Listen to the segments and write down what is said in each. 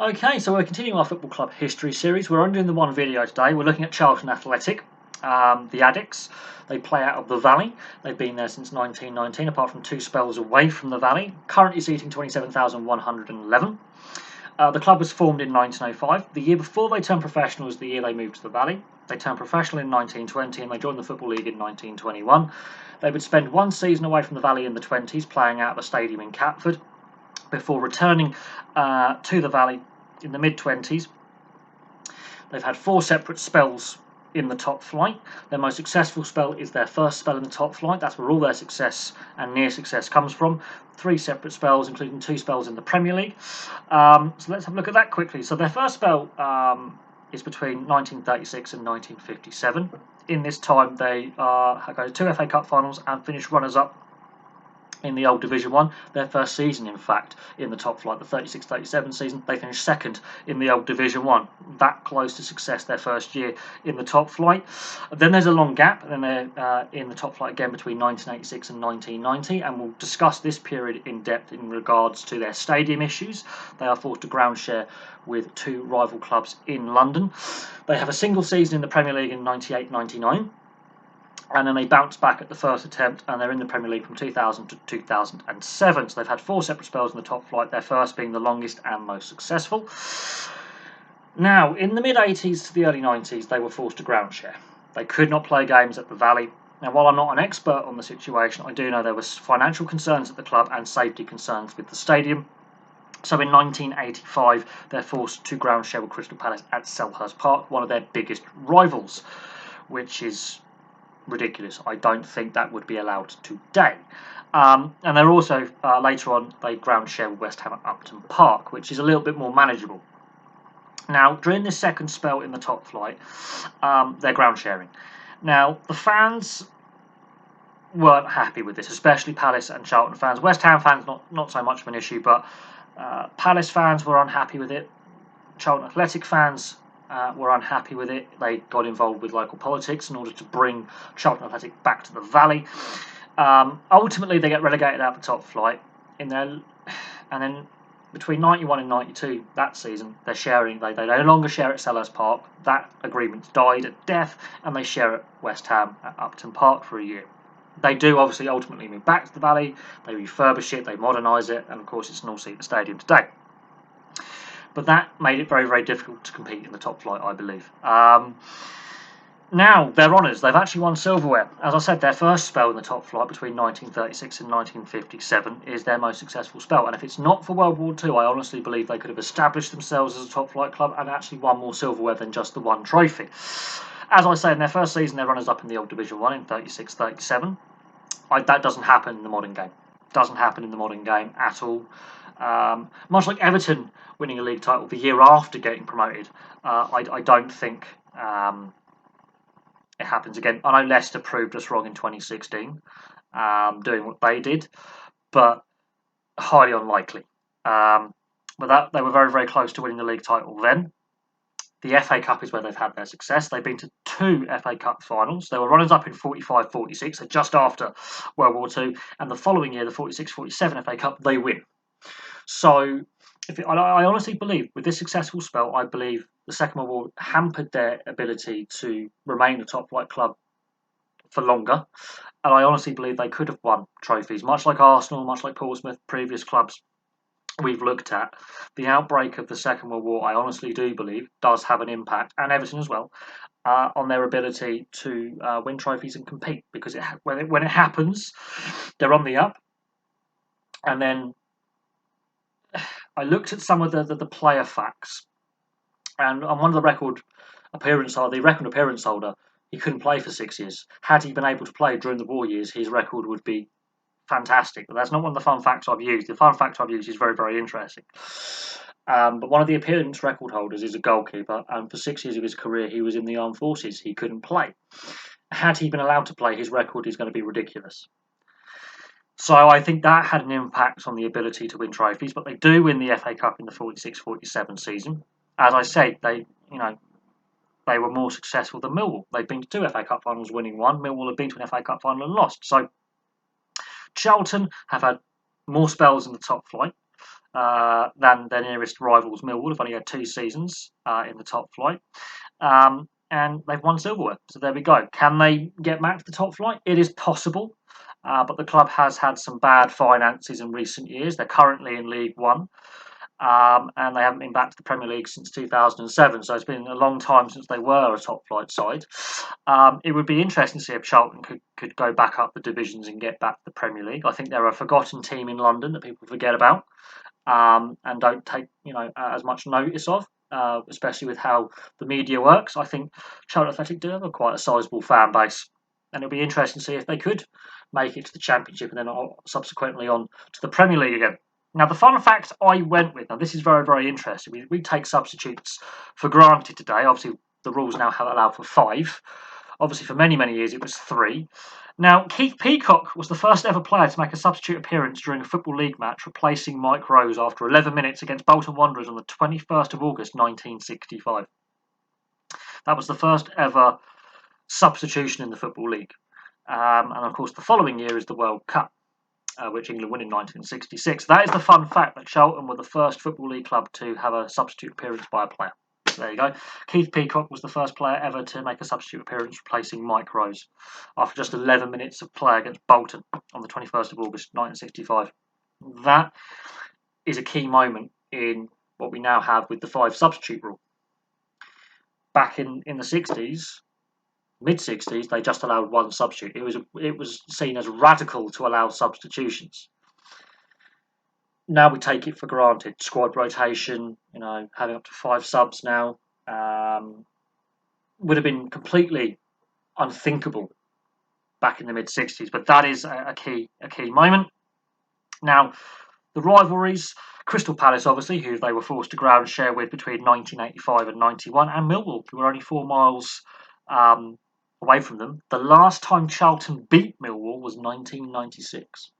Okay, so we're continuing our football club history series. We're only doing the one video today. We're looking at Charlton Athletic, the Addicts. They play out of the Valley. They've been there since 1919, apart from two spells away from the Valley. Currently seating 27,111. The club was formed in 1905. The year before they turned professional was the year they moved to the Valley. They turned professional in 1920 and they joined the Football League in 1921. They would spend one season away from the Valley in the 20s, playing out of a stadium in Catford, before returning to the Valley in the mid-20s. They've had four separate spells in the top flight. Their most successful spell is their first spell in the top flight. That's where all their success and near success comes from. Three separate spells, including two spells in the Premier League. So let's have a look at that quickly. So their first spell is between 1936 and 1957. In this time, they go to two FA Cup finals and finish runners-up in the old Division 1. Their first season, in fact, in the top flight, the 36-37 season, they finished second in the old Division 1. That close to success their first year in the top flight. Then there's a long gap, and then they're in the top flight again between 1986 and 1990, and we'll discuss this period in depth in regards to their stadium issues. They are forced to ground share with two rival clubs in London. They have a single season in the Premier League in 98-99. And then they bounce back at the first attempt, and they're in the Premier League from 2000 to 2007. So they've had four separate spells in the top flight, their first being the longest and most successful. Now, in the mid-80s to the early 90s, they were forced to ground share. They could not play games at the Valley. Now, while I'm not an expert on the situation, I do know there were financial concerns at the club and safety concerns with the stadium. So in 1985, they're forced to ground share with Crystal Palace at Selhurst Park, one of their biggest rivals, which is ridiculous. I don't think that would be allowed today. And they're also, later on, they ground share with West Ham at Upton Park, which is a little bit more manageable. Now, during this second spell in the top flight, they're ground sharing. Now, the fans weren't happy with this, especially Palace and Charlton fans. West Ham fans, not so much of an issue, but Palace fans were unhappy with it. Charlton Athletic fans were unhappy with it. They got involved with local politics in order to bring Charlton Athletic back to the Valley. Ultimately, they get relegated out of the top flight. And then between 91 and 92, that season, they're sharing. They no longer share at Selhurst Park. That agreement died at death, and they share at West Ham at Upton Park for a year. They do obviously ultimately move back to the Valley. They refurbish it, they modernise it, and of course it's an all-season stadium today. But that made it very, very difficult to compete in the top flight, I believe. Now, their honours. They've actually won silverware. As I said, their first spell in the top flight between 1936 and 1957 is their most successful spell. And if it's not for World War II, I honestly believe they could have established themselves as a top flight club and actually won more silverware than just the one trophy. As I say, in their first season, they're runners-up in the old Division 1 in 36-37. That doesn't happen in the modern game. Doesn't happen in the modern game at all. Much like Everton winning a league title the year after getting promoted, I don't think it happens again. I know Leicester proved us wrong in 2016, doing what they did, but highly unlikely. But they were very, very close to winning the league title then. The FA Cup is where they've had their success. They've been to two FA Cup finals. They were runners-up in 45-46, so just after World War II, and the following year, the 46-47 FA Cup, they win. So, I honestly believe, with this successful spell, I believe the Second World War hampered their ability to remain a top-flight club for longer, and I honestly believe they could have won trophies, much like Arsenal, much like Portsmouth, previous clubs we've looked at. The outbreak of the Second World War, I honestly do believe, does have an impact, and Everton as well, on their ability to win trophies and compete, because when it happens, they're on the up. And then I looked at some of the player facts, and on one of the record appearance holder, he couldn't play for 6 years. Had he been able to play during the war years, his record would be fantastic. But that's not one of the fun facts I've used. The fun fact I've used is very, very interesting. But one of the appearance record holders is a goalkeeper, and for 6 years of his career, he was in the armed forces. He couldn't play. Had he been allowed to play, his record is going to be ridiculous. So I think that had an impact on the ability to win trophies, but they do win the FA Cup in the 46-47 season. As I said, they were more successful than Millwall. They've been to two FA Cup finals, winning one. Millwall have been to an FA Cup final and lost. So Charlton have had more spells in the top flight. than their nearest rivals, Millwall. Have only had 2 seasons in the top flight. And they've won silverware. So there we go. Can they get back to the top flight? It is possible. But the club has had some bad finances in recent years. They're currently in League One. And they haven't been back to the Premier League since 2007, so it's been a long time since they were a top flight side. It would be interesting to see if Charlton could go back up the divisions and get back to the Premier League. I think they're a forgotten team in London that people forget about and don't take as much notice of. Especially with how the media works, I think Charlton Athletic do have quite a sizable fan base, and it'll be interesting to see if they could make it to the Championship and then subsequently on to the Premier League again. Now, the fun fact I went with, now this is very, very interesting. We take substitutes for granted today. Obviously, the rules now allow for 5. Obviously, for many, many years, it was 3. Now, Keith Peacock was the first ever player to make a substitute appearance during a Football League match, replacing Mike Rose after 11 minutes against Bolton Wanderers on the 21st of August, 1965. That was the first ever substitution in the Football League. And, of course, the following year is the World Cup, which England won in 1966. That is the fun fact, that Charlton were the first Football League club to have a substitute appearance by a player. So there you go. Keith Peacock was the first player ever to make a substitute appearance, replacing Mike Rose after just 11 minutes of play against Bolton on the 21st of August 1965. That is a key moment in what we now have with the 5 substitute rule. Back in the 60s, mid-60s, they just allowed 1 substitute. It was seen as radical to allow substitutions. Now we take it for granted. Squad rotation, having up to 5 subs now, would have been completely unthinkable back in the mid-60s. But that is a key moment. Now, the rivalries, Crystal Palace, obviously, who they were forced to ground share with between 1985 and 91, and Millwall, who were only 4 miles away from them. The last time Charlton beat Millwall was 1996.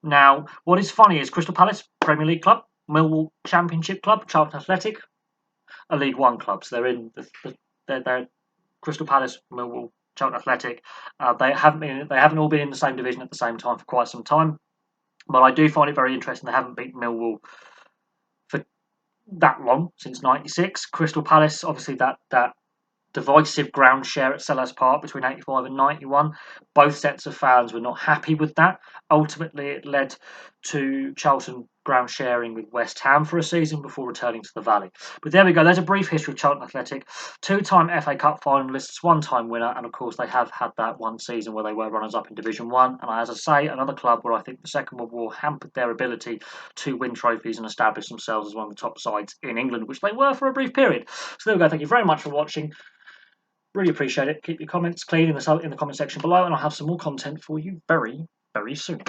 Now, what is funny is Crystal Palace, Premier League club, Millwall, Championship club, Charlton Athletic, a League One club. So they're in they're Crystal Palace, Millwall, Charlton Athletic. They haven't all been in the same division at the same time for quite some time. But I do find it very interesting they haven't beaten Millwall for that long, since '96. Crystal Palace, obviously that divisive ground share at Selhurst Park between 85 and 91. Both sets of fans were not happy with that. Ultimately, it led to Charlton ground sharing with West Ham for a season before returning to the Valley. But there we go. There's a brief history of Charlton Athletic. 2-time FA Cup finalists, 1-time winner, and of course they have had that one season where they were runners-up in Division 1. And as I say, another club where I think the Second World War hampered their ability to win trophies and establish themselves as one of the top sides in England, which they were for a brief period. So there we go. Thank you very much for watching. Really appreciate it. Keep your comments clean in the comment section below, and I'll have some more content for you very, very soon.